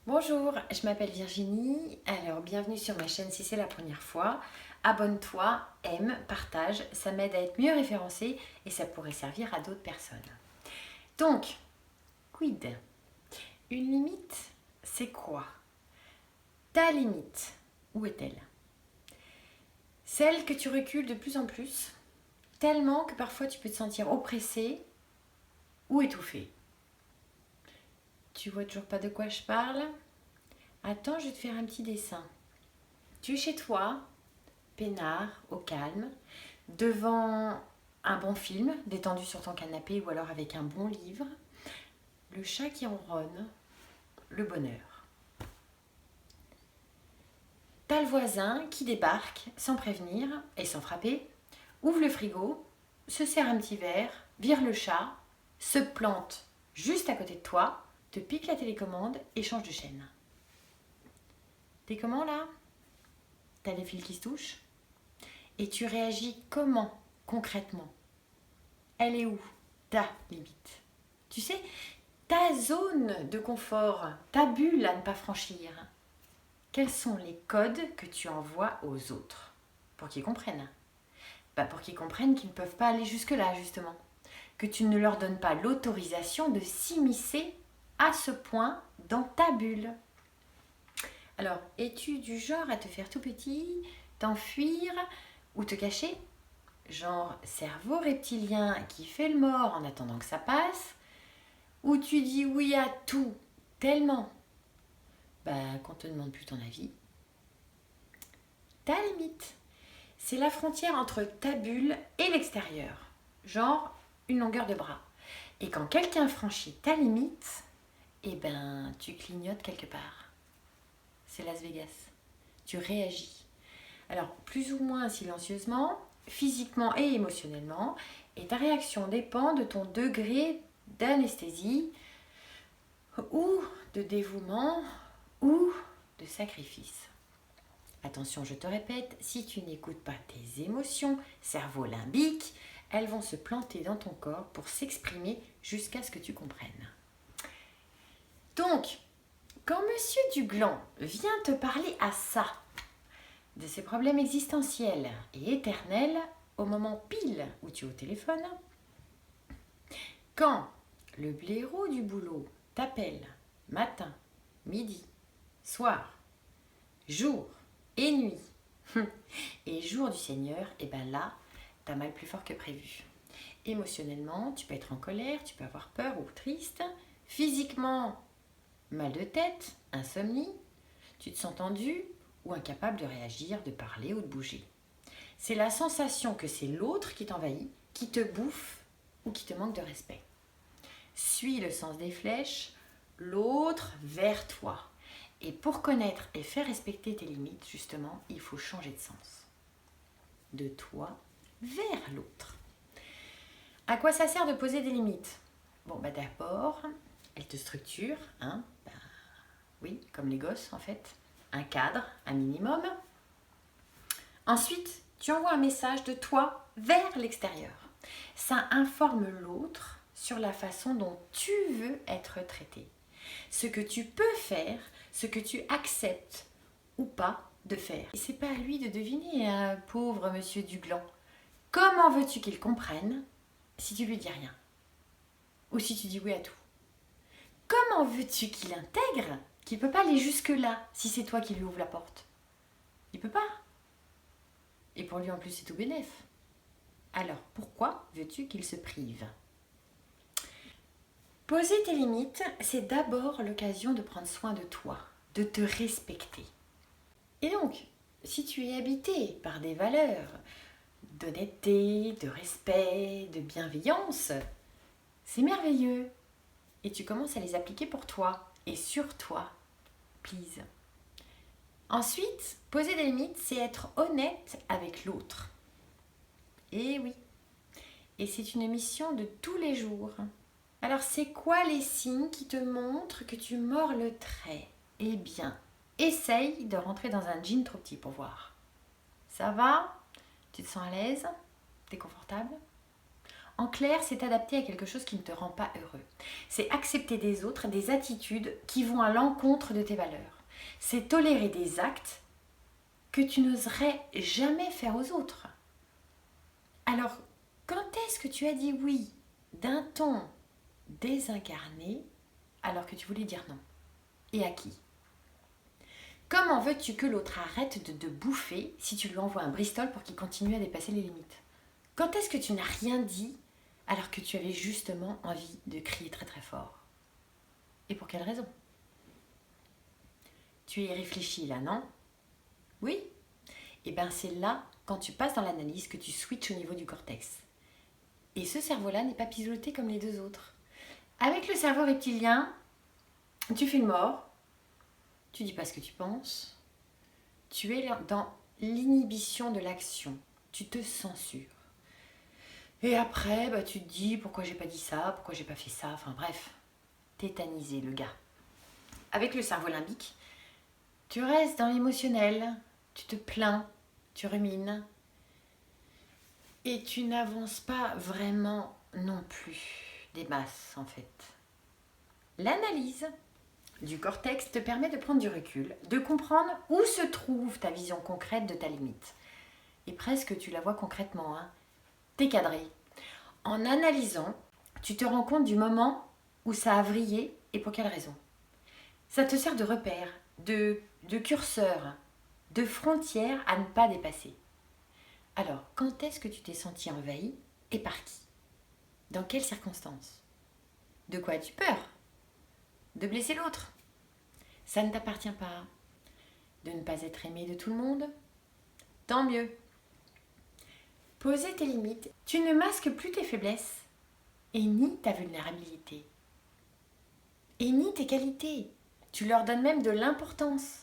Bonjour, je m'appelle Virginie, alors bienvenue sur ma chaîne si c'est la première fois. Abonne-toi, aime, partage, ça m'aide à être mieux référencée et ça pourrait servir à d'autres personnes. Donc, quid? Une limite, c'est quoi? Ta limite, où est-elle? Celle que tu recules de plus en plus, tellement que parfois tu peux te sentir oppressé ou étouffé. Tu vois toujours pas de quoi je parle? Attends, je vais te faire un petit dessin. Tu es chez toi, peinard, au calme, devant un bon film, détendu sur ton canapé ou alors avec un bon livre, le chat qui ronronne, le bonheur. T'as le voisin qui débarque sans prévenir et sans frapper, ouvre le frigo, se sert un petit verre, vire le chat, se plante juste à côté de toi, te pique la télécommande et change de chaîne. T'es comment là? T'as les fils qui se touchent? Et tu réagis comment concrètement? Elle est où ta limite? Tu sais, ta zone de confort, ta bulle à ne pas franchir. Quels sont les codes que tu envoies aux autres pour qu'ils comprennent? Pour qu'ils comprennent qu'ils ne peuvent pas aller jusque-là justement. Que tu ne leur donnes pas l'autorisation de s'immiscer à ce point dans ta bulle. Alors, es-tu du genre à te faire tout petit, t'enfuir ou te cacher? Genre cerveau reptilien qui fait le mort en attendant que ça passe? Ou tu dis oui à tout tellement qu'on te demande plus ton avis? Ta limite, c'est la frontière entre ta bulle et l'extérieur. Genre une longueur de bras. Et quand quelqu'un franchit ta limite, tu clignotes quelque part. C'est Las Vegas. Tu réagis. Alors, plus ou moins silencieusement, physiquement et émotionnellement, et ta réaction dépend de ton degré d'anesthésie ou de dévouement ou de sacrifice. Attention, je te répète, si tu n'écoutes pas tes émotions, cerveau limbique, elles vont se planter dans ton corps pour s'exprimer jusqu'à ce que tu comprennes. Donc, quand Monsieur Duglan vient te parler à ça, de ses problèmes existentiels et éternels, au moment pile où tu es au téléphone, quand le blaireau du boulot t'appelle matin, midi, soir, jour et nuit, et jour du Seigneur, là, t'as mal plus fort que prévu. Émotionnellement, tu peux être en colère, tu peux avoir peur ou triste. Physiquement, mal de tête, insomnie, tu te sens tendu ou incapable de réagir, de parler ou de bouger. C'est la sensation que c'est l'autre qui t'envahit, qui te bouffe ou qui te manque de respect. Suis le sens des flèches, l'autre vers toi. Et pour connaître et faire respecter tes limites, justement, il faut changer de sens. De toi vers l'autre. À quoi ça sert de poser des limites? D'abord, elles te structurent, oui, comme les gosses en fait, un cadre, un minimum. Ensuite, tu envoies un message de toi vers l'extérieur. Ça informe l'autre sur la façon dont tu veux être traité. Ce que tu peux faire, ce que tu acceptes ou pas de faire. Et c'est pas à lui de deviner, pauvre Monsieur Duglan. Comment veux-tu qu'il comprenne si tu lui dis rien? Ou si tu dis oui à tout? Comment veux-tu qu'il intègre qu'il ne peut pas aller jusque-là si c'est toi qui lui ouvre la porte? Il peut pas. Et pour lui en plus c'est tout bénef. Alors pourquoi veux-tu qu'il se prive? Poser tes limites, c'est d'abord l'occasion de prendre soin de toi, de te respecter. Et donc, si tu es habité par des valeurs d'honnêteté, de respect, de bienveillance, c'est merveilleux. Et tu commences à les appliquer pour toi et sur toi. Please. Ensuite, poser des limites, c'est être honnête avec l'autre. Et oui. Et c'est une mission de tous les jours. Alors, c'est quoi les signes qui te montrent que tu mords le trait? Eh bien, essaye de rentrer dans un jean trop petit pour voir. Ça va? Tu te sens à l'aise? T'es confortable? En clair, c'est t'adapter à quelque chose qui ne te rend pas heureux. C'est accepter des autres des attitudes qui vont à l'encontre de tes valeurs. C'est tolérer des actes que tu n'oserais jamais faire aux autres. Alors, quand est-ce que tu as dit oui d'un ton désincarné alors que tu voulais dire non? Et à qui? Comment veux-tu que l'autre arrête de te bouffer si tu lui envoies un Bristol pour qu'il continue à dépasser les limites? Quand est-ce que tu n'as rien dit alors que tu avais justement envie de crier très très fort? Et pour quelle raison? Tu y réfléchis là, non? Oui? Et bien c'est là, quand tu passes dans l'analyse, que tu switches au niveau du cortex. Et ce cerveau-là n'est pas piloté comme les deux autres. Avec le cerveau reptilien, tu fais le mort, tu dis pas ce que tu penses, tu es dans l'inhibition de l'action, tu te censures. Et après, tu te dis pourquoi j'ai pas dit ça, pourquoi j'ai pas fait ça, enfin bref, tétanisé le gars. Avec le cerveau limbique, tu restes dans l'émotionnel, tu te plains, tu rumines et tu n'avances pas vraiment non plus des masses en fait. L'analyse du cortex te permet de prendre du recul, de comprendre où se trouve ta vision concrète de ta limite. Et presque tu la vois concrètement, t'es cadré. En analysant, tu te rends compte du moment où ça a vrillé et pour quelle raison. Ça te sert de repère, de curseur, de frontière à ne pas dépasser. Alors, quand est-ce que tu t'es senti envahi et par qui? Dans quelles circonstances? De quoi as-tu peur? De blesser l'autre? Ça ne t'appartient pas. De ne pas être aimé de tout le monde? Tant mieux. Poser tes limites, tu ne masques plus tes faiblesses et ni ta vulnérabilité. Et ni tes qualités. Tu leur donnes même de l'importance.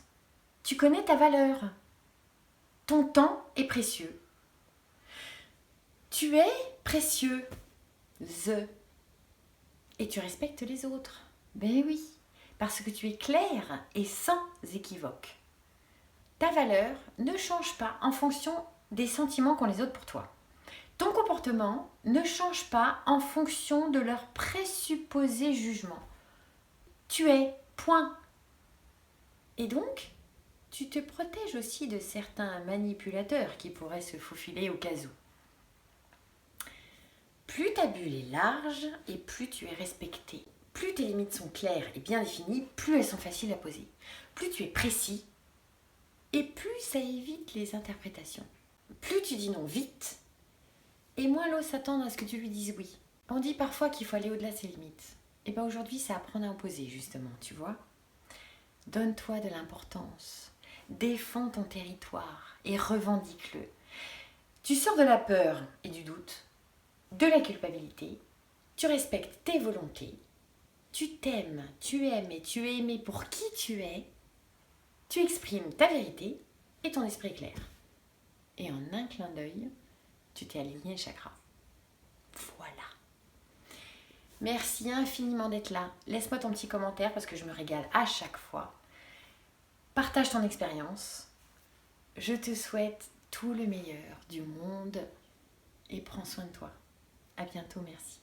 Tu connais ta valeur. Ton temps est précieux. Tu es précieux. Et tu respectes les autres. Ben oui, parce que tu es clair et sans équivoque. Ta valeur ne change pas en fonction des sentiments qu'ont les autres pour toi. Ton comportement ne change pas en fonction de leur présupposé jugement. Tu es, point. Et donc, tu te protèges aussi de certains manipulateurs qui pourraient se faufiler au cas où. Plus ta bulle est large et plus tu es respecté. Plus tes limites sont claires et bien définies, plus elles sont faciles à poser. Plus tu es précis et plus ça évite les interprétations. Plus tu dis non vite et moins l'ose s'attend à ce que tu lui dises oui. On dit parfois qu'il faut aller au-delà de ses limites. Et bien aujourd'hui, c'est apprendre à imposer justement, tu vois. Donne-toi de l'importance. Défends ton territoire et revendique-le. Tu sors de la peur et du doute, de la culpabilité. Tu respectes tes volontés. Tu t'aimes, tu aimes et tu es aimé pour qui tu es. Tu exprimes ta vérité et ton esprit est clair. Et en un clin d'œil, tu t'es aligné le chakra. Voilà. Merci infiniment d'être là. Laisse-moi ton petit commentaire parce que je me régale à chaque fois. Partage ton expérience. Je te souhaite tout le meilleur du monde et prends soin de toi. À bientôt, merci.